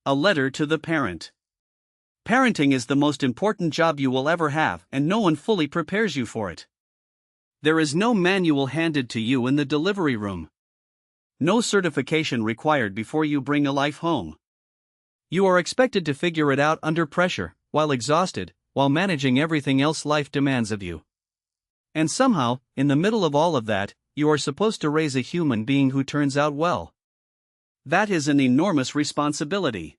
A letter to the parent. Parenting is the most important job you will ever have, and no one fully prepares you for it. There is no manual handed to you in the delivery room. No certification required before you bring a life home. You are expected to figure it out under pressure, while exhausted, while managing everything else life demands of you. And somehow, in the middle of all of that, you are supposed to raise a human being who turns out well. That is an enormous responsibility.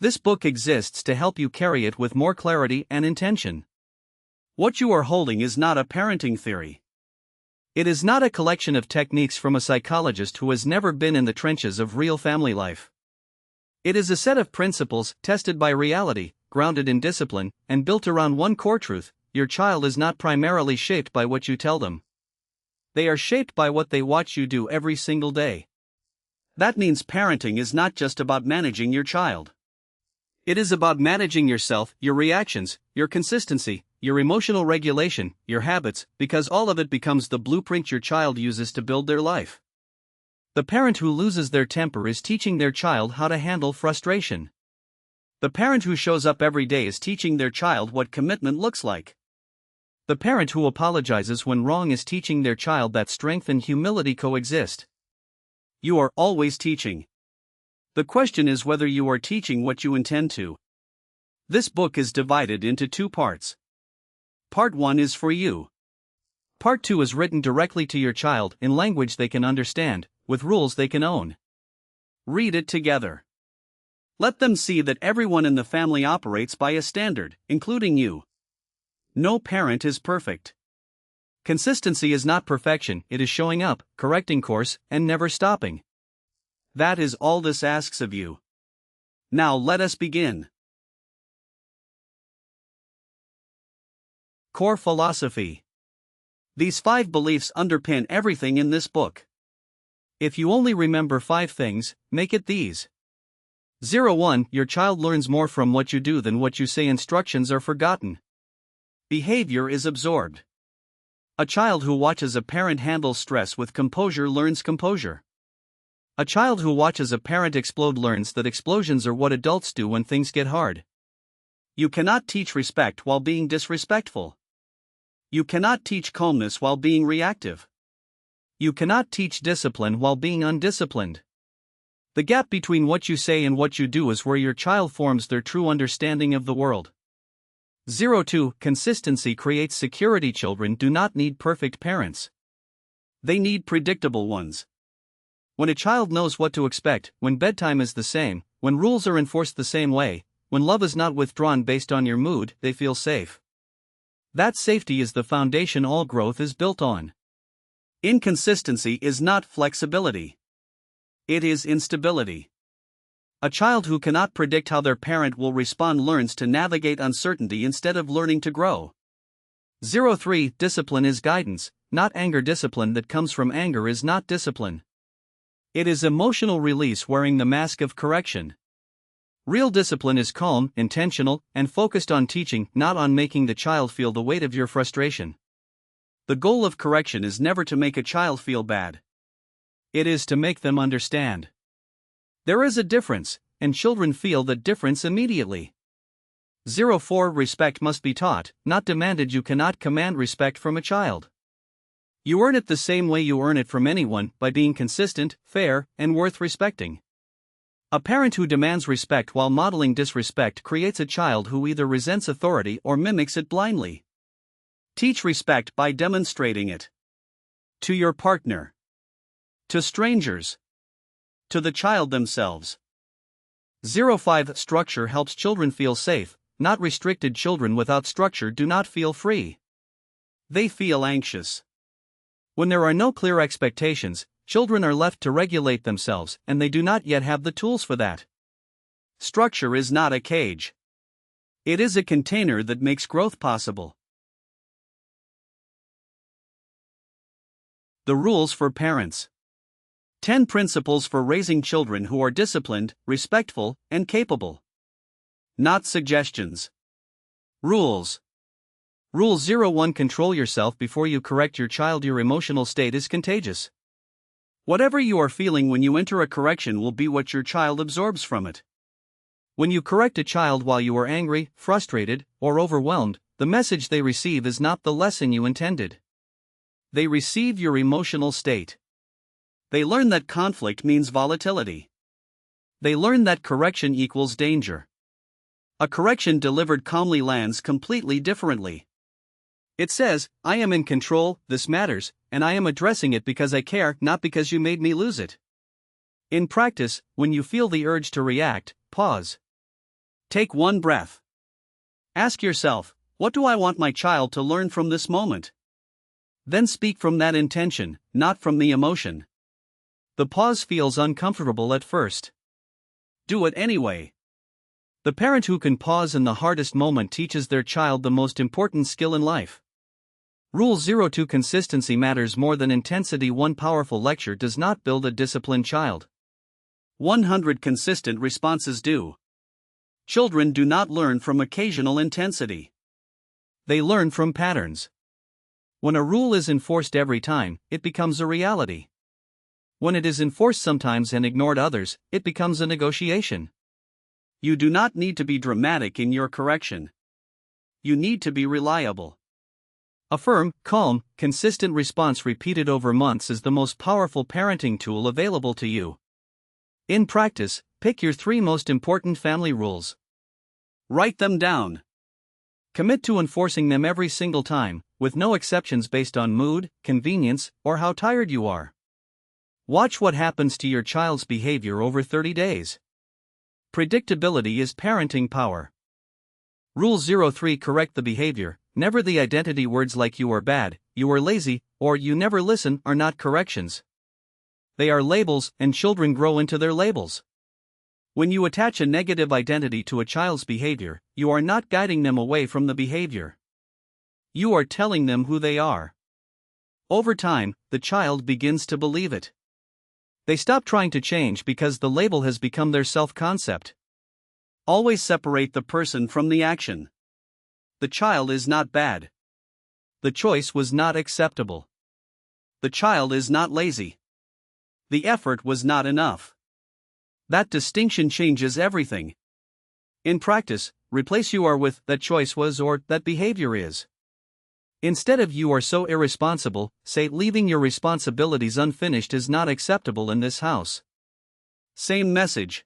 This book exists to help you carry it with more clarity and intention. What you are holding is not a parenting theory. It is not a collection of techniques from a psychologist who has never been in the trenches of real family life. It is a set of principles tested by reality, grounded in discipline, and built around one core truth: your child is not primarily shaped by what you tell them. They are shaped by what they watch you do every single day. That means parenting is not just about managing your child. It is about managing yourself, your reactions, your consistency, your emotional regulation, your habits, because all of it becomes the blueprint your child uses to build their life. The parent who loses their temper is teaching their child how to handle frustration. The parent who shows up every day is teaching their child what commitment looks like. The parent who apologizes when wrong is teaching their child that strength and humility coexist. You are always teaching. The question is whether you are teaching what you intend to. This book is divided into 2 parts. Part 1 is for you. Part 2 is written directly to your child in language they can understand, with rules they can own. Read it together. Let them see that everyone in the family operates by a standard, including you. No parent is perfect. Consistency is not perfection, it is showing up, correcting course, and never stopping. That is all this asks of you. Now let us begin. Core philosophy. These 5 beliefs underpin everything in this book. If you only remember 5 things, make it these. 1. Your child learns more from what you do than what you say. Instructions are forgotten. Behavior is absorbed. A child who watches a parent handle stress with composure learns composure. A child who watches a parent explode learns that explosions are what adults do when things get hard. You cannot teach respect while being disrespectful. You cannot teach calmness while being reactive. You cannot teach discipline while being undisciplined. The gap between what you say and what you do is where your child forms their true understanding of the world. 2. Consistency creates security. Children do not need perfect parents. They need predictable ones. When a child knows what to expect, when bedtime is the same, when rules are enforced the same way, when love is not withdrawn based on your mood, they feel safe. That safety is the foundation all growth is built on. Inconsistency is not flexibility. It is instability. A child who cannot predict how their parent will respond learns to navigate uncertainty instead of learning to grow. 3. Discipline is guidance, not anger. Discipline that comes from anger is not discipline. It is emotional release wearing the mask of correction. Real discipline is calm, intentional, and focused on teaching, not on making the child feel the weight of your frustration. The goal of correction is never to make a child feel bad. It is to make them understand. There is a difference, and children feel that difference immediately. 4. Respect must be taught, not demanded. You cannot command respect from a child. You earn it the same way you earn it from anyone, by being consistent, fair, and worth respecting. A parent who demands respect while modeling disrespect creates a child who either resents authority or mimics it blindly. Teach respect by demonstrating it. To your partner. To strangers. To the child themselves. 5. Structure helps children feel safe, not restricted. Children without structure do not feel free. They feel anxious. When there are no clear expectations, children are left to regulate themselves, and they do not yet have the tools for that. Structure is not a cage. It is a container that makes growth possible. The rules for parents. 10 principles for raising children who are disciplined, respectful, and capable. Not suggestions. Rules. Rule 01. Control yourself before you correct your child. Your emotional state is contagious. Whatever you are feeling when you enter a correction will be what your child absorbs from it. When you correct a child while you are angry, frustrated, or overwhelmed, the message they receive is not the lesson you intended. They receive your emotional state. They learn that conflict means volatility. They learn that correction equals danger. A correction delivered calmly lands completely differently. It says, I am in control, this matters, and I am addressing it because I care, not because you made me lose it. In practice, when you feel the urge to react, pause. Take one breath. Ask yourself, what do I want my child to learn from this moment? Then speak from that intention, not from the emotion. The pause feels uncomfortable at first. Do it anyway. The parent who can pause in the hardest moment teaches their child the most important skill in life. Rule 02: Consistency matters more than intensity. One powerful lecture does not build a disciplined child. 100 consistent responses do. Children do not learn from occasional intensity. They learn from patterns. When a rule is enforced every time, it becomes a reality. When it is enforced sometimes and ignored others, it becomes a negotiation. You do not need to be dramatic in your correction. You need to be reliable. A firm, calm, consistent response repeated over months is the most powerful parenting tool available to you. In practice, pick your 3 most important family rules. Write them down. Commit to enforcing them every single time, with no exceptions based on mood, convenience, or how tired you are. Watch what happens to your child's behavior over 30 days. Predictability is parenting power. Rule 03: Correct the behavior. Never the identity. Words like you are bad, you are lazy, or you never listen are not corrections. They are labels, and children grow into their labels. When you attach a negative identity to a child's behavior, you are not guiding them away from the behavior. You are telling them who they are. Over time, the child begins to believe it. They stop trying to change because the label has become their self-concept. Always separate the person from the action. The child is not bad. The choice was not acceptable. The child is not lazy. The effort was not enough. That distinction changes everything. In practice, replace you are with that choice was or that behavior is. Instead of you are so irresponsible, say leaving your responsibilities unfinished is not acceptable in this house. Same message.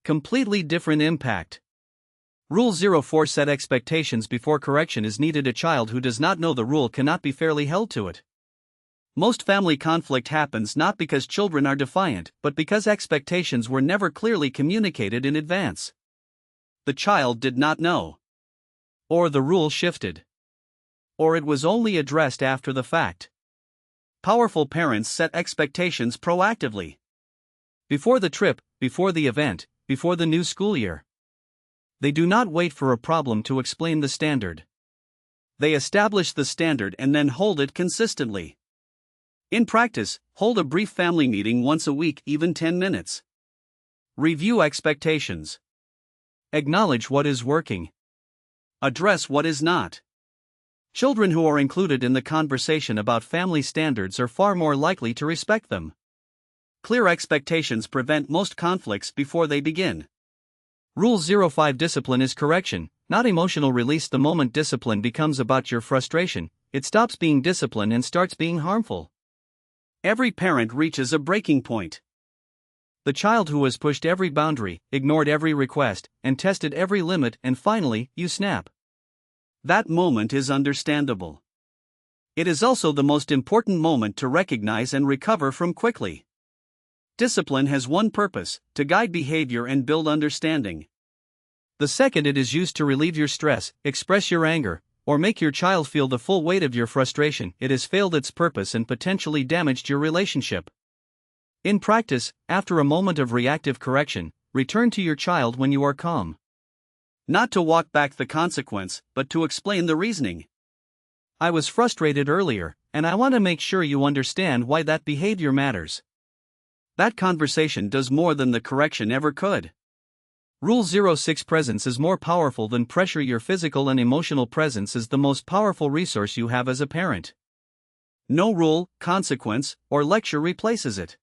Completely different impact. Rule 04: Set expectations before correction is needed. A child who does not know the rule cannot be fairly held to it. Most family conflict happens not because children are defiant, but because expectations were never clearly communicated in advance. The child did not know. Or the rule shifted. Or it was only addressed after the fact. Powerful parents set expectations proactively. Before the trip, before the event, before the new school year. They do not wait for a problem to explain the standard. They establish the standard and then hold it consistently. In practice, hold a brief family meeting once a week, even 10 minutes. Review expectations. Acknowledge what is working. Address what is not. Children who are included in the conversation about family standards are far more likely to respect them. Clear expectations prevent most conflicts before they begin. Rule 05: Discipline is correction, not emotional release. The moment discipline becomes about your frustration, it stops being discipline and starts being harmful. Every parent reaches a breaking point. The child who has pushed every boundary, ignored every request, and tested every limit, and finally, you snap. That moment is understandable. It is also the most important moment to recognize and recover from quickly. Discipline has one purpose: to guide behavior and build understanding. The second it is used to relieve your stress, express your anger, or make your child feel the full weight of your frustration, it has failed its purpose and potentially damaged your relationship. In practice, after a moment of reactive correction, return to your child when you are calm. Not to walk back the consequence, but to explain the reasoning. I was frustrated earlier, and I want to make sure you understand why that behavior matters. That conversation does more than the correction ever could. Rule 06: Presence is more powerful than pressure. Your physical and emotional presence is the most powerful resource you have as a parent. No rule, consequence, or lecture replaces it.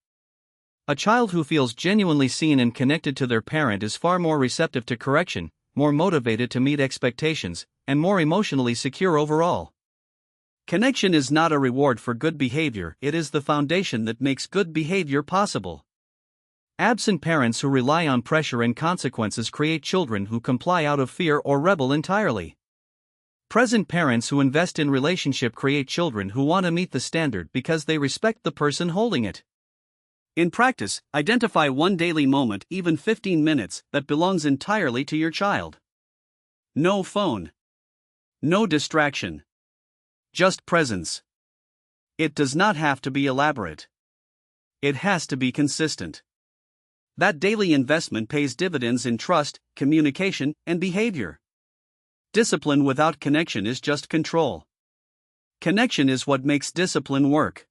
A child who feels genuinely seen and connected to their parent is far more receptive to correction, more motivated to meet expectations, and more emotionally secure overall. Connection is not a reward for good behavior, it is the foundation that makes good behavior possible. Absent parents who rely on pressure and consequences create children who comply out of fear or rebel entirely. Present parents who invest in relationship create children who want to meet the standard because they respect the person holding it. In practice, identify one daily moment, even 15 minutes, that belongs entirely to your child. No phone. No distraction. Just presence. It does not have to be elaborate. It has to be consistent. That daily investment pays dividends in trust, communication, and behavior. Discipline without connection is just control. Connection is what makes discipline work.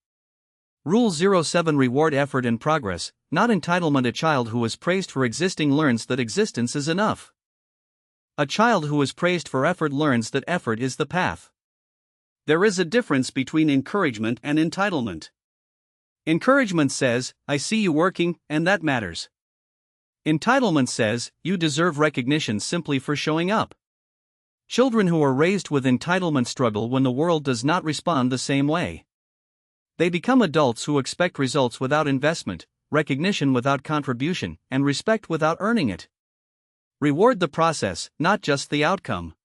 Rule 07: Reward effort and progress, not entitlement. A child who is praised for existing learns that existence is enough. A child who is praised for effort learns that effort is the path. There is a difference between encouragement and entitlement. Encouragement says, "I see you working, and that matters." Entitlement says, "You deserve recognition simply for showing up." Children who are raised with entitlement struggle when the world does not respond the same way. They become adults who expect results without investment, recognition without contribution, and respect without earning it. Reward the process, not just the outcome.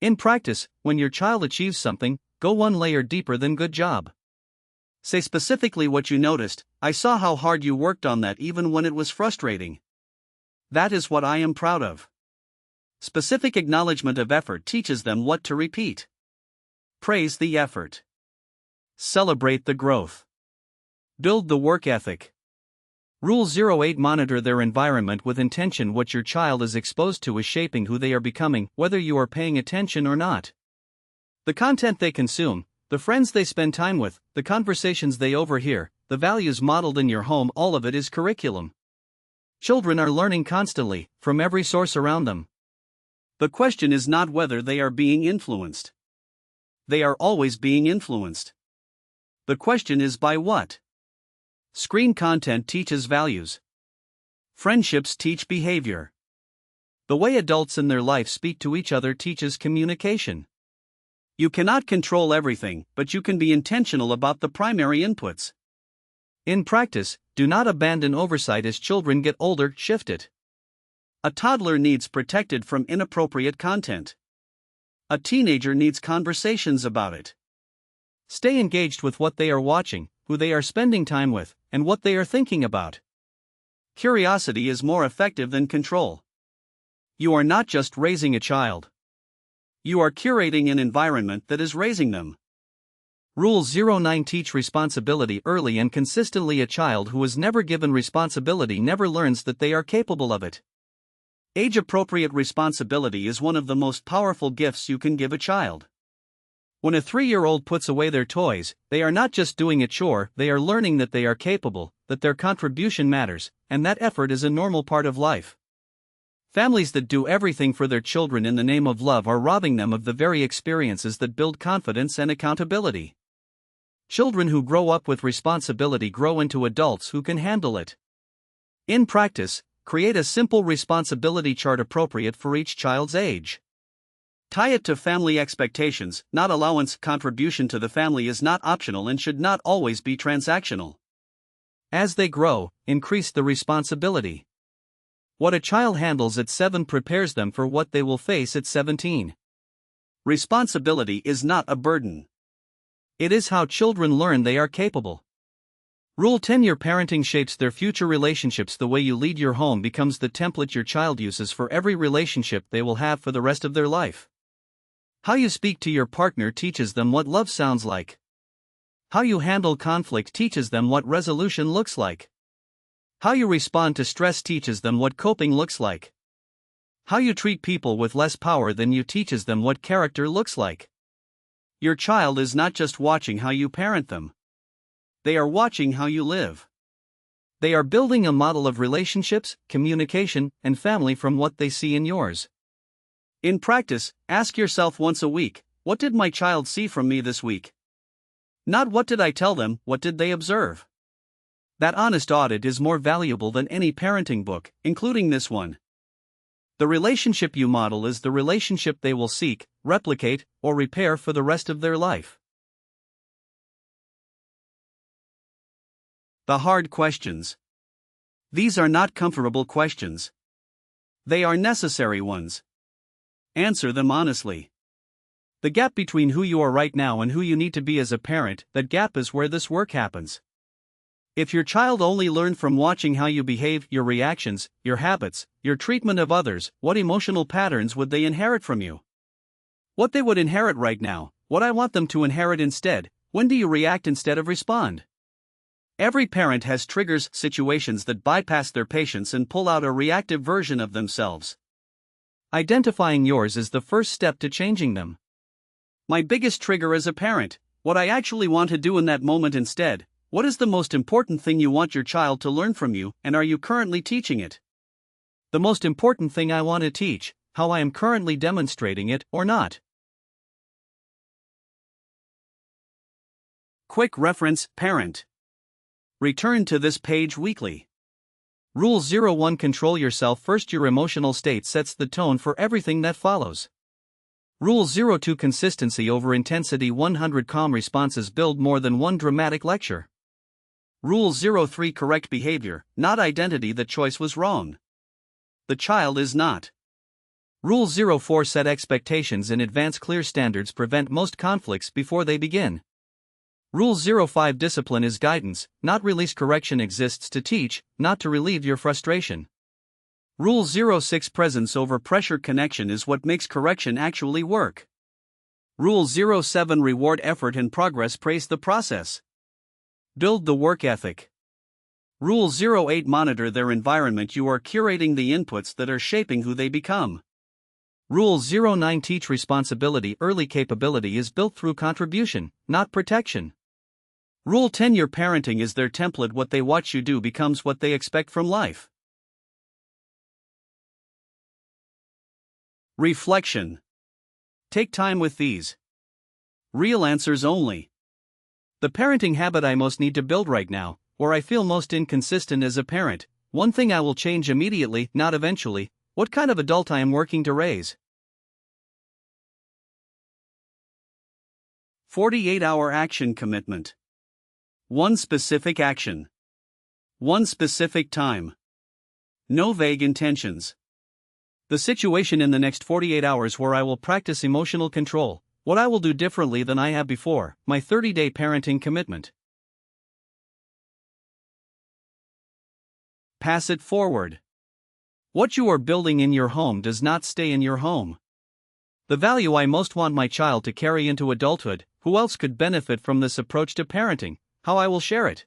In practice, when your child achieves something, go one layer deeper than "good job." Say specifically what you noticed. "I saw how hard you worked on that even when it was frustrating. That is what I am proud of." Specific acknowledgement of effort teaches them what to repeat. Praise the effort. Celebrate the growth. Build the work ethic. Rule 08: Monitor their environment with intention. What your child is exposed to is shaping who they are becoming, whether you are paying attention or not. The content they consume, the friends they spend time with, the conversations they overhear, the values modeled in your home, all of it is curriculum. Children are learning constantly, from every source around them. The question is not whether they are being influenced. They are always being influenced. The question is by what? Screen content teaches values. Friendships teach behavior. The way adults in their life speak to each other teaches communication. You cannot control everything, but you can be intentional about the primary inputs. In practice, do not abandon oversight as children get older, shift it. A toddler needs protected from inappropriate content. A teenager needs conversations about it. Stay engaged with what they are watching, who they are spending time with, and what they are thinking about. Curiosity is more effective than control. You are not just raising a child. You are curating an environment that is raising them. Rule 09: Teach responsibility early and consistently. A child who is never given responsibility never learns that they are capable of it. Age-appropriate responsibility is one of the most powerful gifts you can give a child. When a 3-year-old puts away their toys, they are not just doing a chore, they are learning that they are capable, that their contribution matters, and that effort is a normal part of life. Families that do everything for their children in the name of love are robbing them of the very experiences that build confidence and accountability. Children who grow up with responsibility grow into adults who can handle it. In practice, create a simple responsibility chart appropriate for each child's age. Tie it to family expectations, not allowance. Contribution to the family is not optional and should not always be transactional. As they grow, increase the responsibility. What a child handles at 7 prepares them for what they will face at 17. Responsibility is not a burden. It is how children learn they are capable. Rule 10: Your parenting shapes their future relationships. The way you lead your home becomes the template your child uses for every relationship they will have for the rest of their life. How you speak to your partner teaches them what love sounds like. How you handle conflict teaches them what resolution looks like. How you respond to stress teaches them what coping looks like. How you treat people with less power than you teaches them what character looks like. Your child is not just watching how you parent them. They are watching how you live. They are building a model of relationships, communication, and family from what they see in yours. In practice, ask yourself once a week, what did my child see from me this week? Not what did I tell them, what did they observe? That honest audit is more valuable than any parenting book, including this one. The relationship you model is the relationship they will seek, replicate, or repair for the rest of their life. The hard questions. These are not comfortable questions. They are necessary ones. Answer them honestly. The gap between who you are right now and who you need to be as a parent, that gap is where this work happens. If your child only learned from watching how you behave, your reactions, your habits, your treatment of others, what emotional patterns would they inherit from you? What they would inherit right now, what I want them to inherit instead. When do you react instead of respond? Every parent has triggers, situations that bypass their patience and pull out a reactive version of themselves. Identifying yours is the first step to changing them. My biggest trigger as a parent, what I actually want to do in that moment instead. What is the most important thing you want your child to learn from you, and are you currently teaching it? The most important thing I want to teach, how I am currently demonstrating it or not. Quick reference, parent. Return to this page weekly. Rule 01: Control yourself first. Your emotional state sets the tone for everything that follows. Rule 02: Consistency over intensity. 100 calm responses build more than one dramatic lecture. Rule 03: Correct behavior, not identity. The choice was wrong. The child is not. Rule 04: Set expectations in advance. Clear standards prevent most conflicts before they begin. Rule 05: Discipline is guidance, not release. Correction exists to teach, not to relieve your frustration. Rule 06: Presence over pressure. Connection is what makes correction actually work. Rule 07: Reward effort and progress. Praise the process. Build the work ethic. Rule 08: Monitor their environment. You are curating the inputs that are shaping who they become. Rule 09: Teach responsibility. Early capability is built through contribution, not protection. Rule 10: Your parenting is their template. What they watch you do becomes what they expect from life. Reflection. Take time with these. Real answers only. The parenting habit I most need to build right now, where I feel most inconsistent as a parent. One thing I will change immediately, not eventually. What kind of adult I am working to raise. 48-hour action commitment. One specific action. One specific time. No vague intentions. The situation in the next 48 hours where I will practice emotional control. What I will do differently than I have before. My 30-day parenting commitment. Pass it forward. What you are building in your home does not stay in your home. The value I most want my child to carry into adulthood, who else could benefit from this approach to parenting, how I will share it.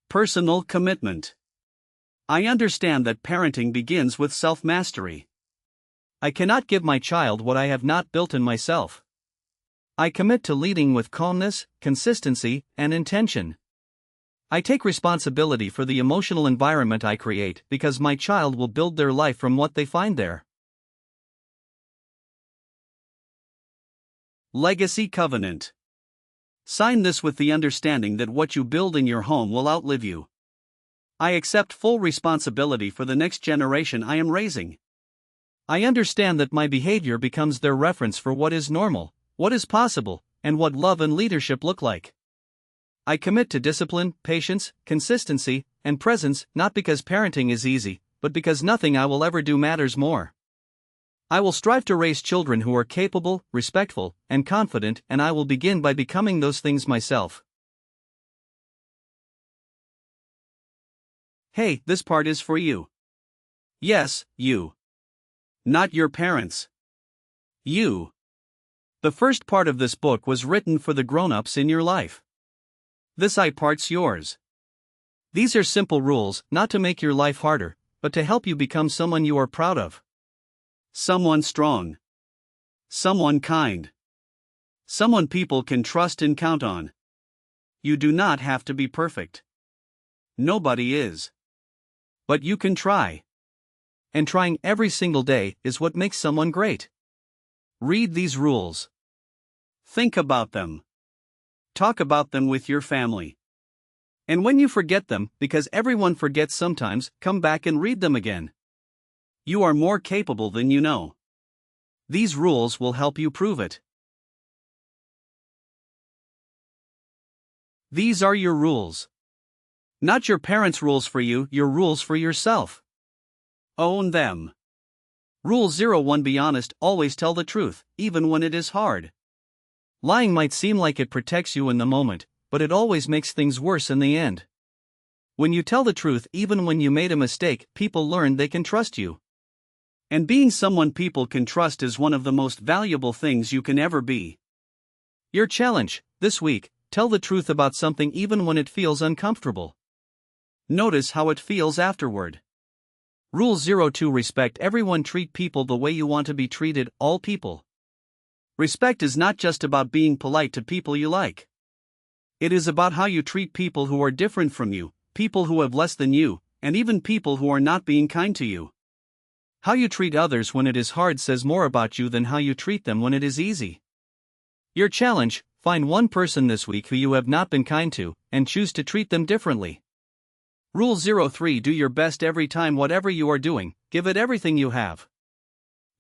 Personal commitment. I understand that parenting begins with self-mastery. I cannot give my child what I have not built in myself. I commit to leading with calmness, consistency, and intention. I take responsibility for the emotional environment I create because my child will build their life from what they find there. Legacy Covenant. Sign this with the understanding that what you build in your home will outlive you. I accept full responsibility for the next generation I am raising. I understand that my behavior becomes their reference for what is normal, what is possible, and what love and leadership look like. I commit to discipline, patience, consistency, and presence, not because parenting is easy, but because nothing I will ever do matters more. I will strive to raise children who are capable, respectful, and confident, and I will begin by becoming those things myself. Hey, this part is for you. Yes, you. Not your parents. You. The first part of this book was written for the grown-ups in your life. This part's yours. These are simple rules, not to make your life harder, but to help you become someone you are proud of. Someone strong. Someone kind. Someone people can trust and count on. You do not have to be perfect. Nobody is. But you can try. And trying every single day is what makes someone great. Read these rules. Think about them. talk about them with your family. And when you forget them, because everyone forgets sometimes, come back and read them again. You are more capable than you know. These rules will help you prove it. These are your rules. Not your parents' rules for you, your rules for yourself. Own them. Rule 01: Be honest, always tell the truth, even when it is hard. Lying might seem like it protects you in the moment, but it always makes things worse in the end. When you tell the truth, even when you made a mistake, people learn they can trust you. And being someone people can trust is one of the most valuable things you can ever be. Your challenge this week: tell the truth about something even when it feels uncomfortable. Notice how it feels afterward. Rule 02: Respect everyone, treat people the way you want to be treated, all people. Respect is not just about being polite to people you like. It is about how you treat people who are different from you, people who have less than you, and even people who are not being kind to you. How you treat others when it is hard says more about you than how you treat them when it is easy. Your challenge: find one person this week who you have not been kind to, and choose to treat them differently. Rule 03: Do your best every time. Whatever you are doing, give it everything you have.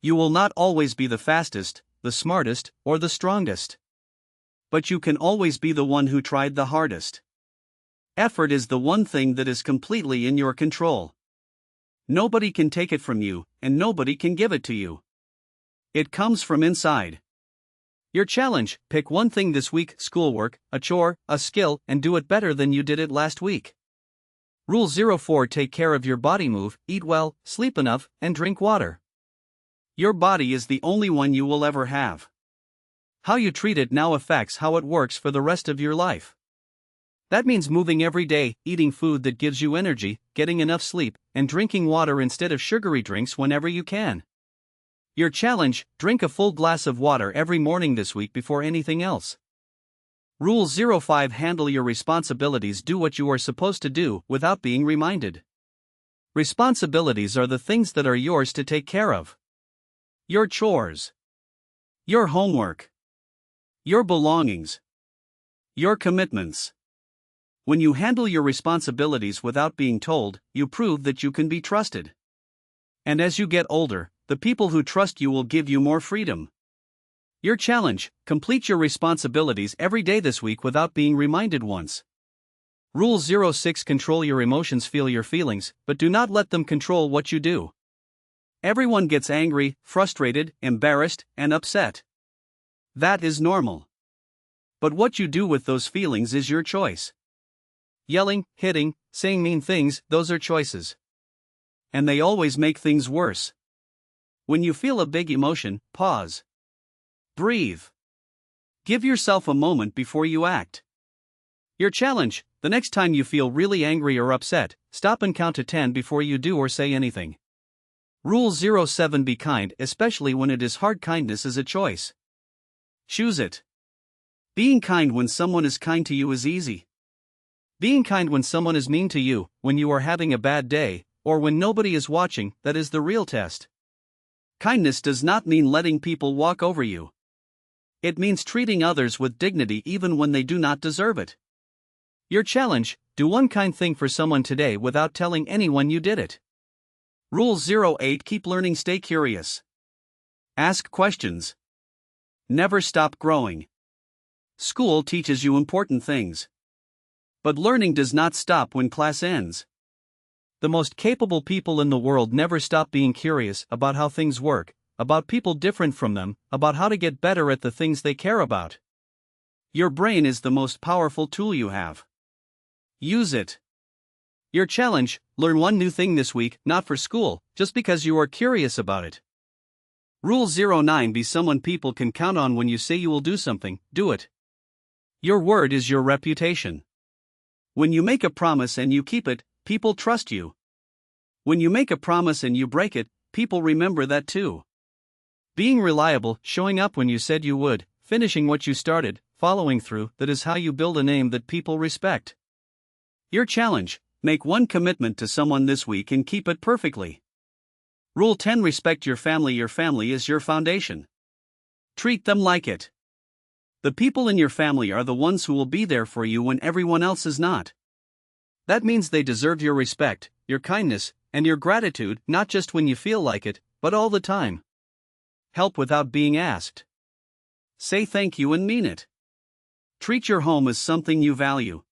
You will not always be the fastest, the smartest, or the strongest. But you can always be the one who tried the hardest. Effort is the one thing that is completely in your control. Nobody can take it from you, and nobody can give it to you. It comes from inside. Your challenge: pick one thing this week, schoolwork, a chore, a skill, and do it better than you did it last week. Rule 04: Take care of your body, move, eat well, sleep enough, and drink water. Your body is the only one you will ever have. How you treat it now affects how it works for the rest of your life. That means moving every day, eating food that gives you energy, getting enough sleep, and drinking water instead of sugary drinks whenever you can. Your challenge: drink a full glass of water every morning this week before anything else. Rule 05: Handle your responsibilities. Do what you are supposed to do without being reminded. Responsibilities are the things that are yours to take care of. Your chores. Your homework. Your belongings. Your commitments. When you handle your responsibilities without being told, you prove that you can be trusted. And as you get older, the people who trust you will give you more freedom. Your challenge: complete your responsibilities every day this week without being reminded once. Rule 06: Control your emotions. Feel your feelings, but do not let them control what you do. Everyone gets angry, frustrated, embarrassed, and upset. That is normal. But what you do with those feelings is your choice. Yelling, hitting, saying mean things, those are choices. And they always make things worse. When you feel a big emotion, pause. Breathe. Give yourself a moment before you act. Your challenge: the next time you feel really angry or upset, stop and count to 10 before you do or say anything. Rule 07: Be kind, especially when it is hard. Kindness is a choice. Choose it. Being kind when someone is kind to you is easy. Being kind when someone is mean to you, when you are having a bad day, or when nobody is watching, that is the real test. Kindness does not mean letting people walk over you. It means treating others with dignity even when they do not deserve it. Your challenge: do one kind thing for someone today without telling anyone you did it. Rule 08: Keep learning, stay curious. Ask questions. Never stop growing. School teaches you important things. But learning does not stop when class ends. The most capable people in the world never stop being curious about how things work, about people different from them, about how to get better at the things they care about. Your brain is the most powerful tool you have. Use it. Your challenge: learn one new thing this week, not for school, just because you are curious about it. Rule 09: Be someone people can count on. When you say you will do something, do it. Your word is your reputation. When you make a promise and you keep it, people trust you. When you make a promise and you break it, people remember that too. Being reliable, showing up when you said you would, finishing what you started, following through, that is how you build a name that people respect. Your challenge: make one commitment to someone this week and keep it perfectly. Rule 10: Respect your family. Your family is your foundation. Treat them like it. The people in your family are the ones who will be there for you when everyone else is not. That means they deserve your respect, your kindness, and your gratitude, not just when you feel like it, but all the time. Help without being asked. Say thank you and mean it. Treat your home as something you value.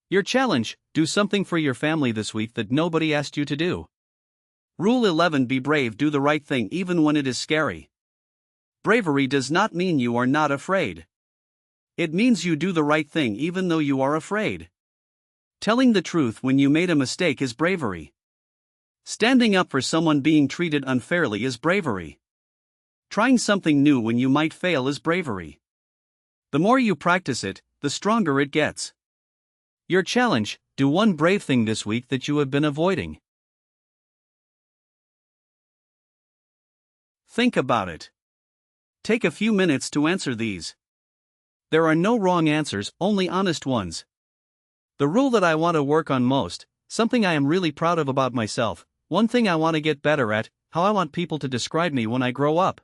Your challenge: do something for your family this week that nobody asked you to do. Rule 11: Be brave, do the right thing even when it is scary. Bravery does not mean you are not afraid. It means you do the right thing even though you are afraid. Telling the truth when you made a mistake is bravery. Standing up for someone being treated unfairly is bravery. Trying something new when you might fail is bravery. The more you practice it, the stronger it gets. Your challenge: do one brave thing this week that you have been avoiding. Think about it. Take a few minutes to answer these. There are no wrong answers, only honest ones. The rule that I want to work on most, something I am really proud of about myself, one thing I want to get better at, how I want people to describe me when I grow up.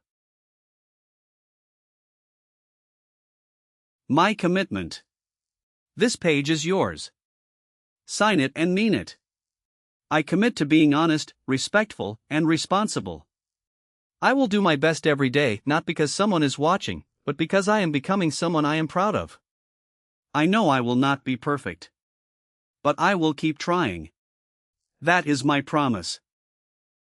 My commitment. This page is yours. Sign it and mean it. I commit to being honest, respectful, and responsible. I will do my best every day, not because someone is watching, but because I am becoming someone I am proud of. I know I will not be perfect. But I will keep trying. That is my promise.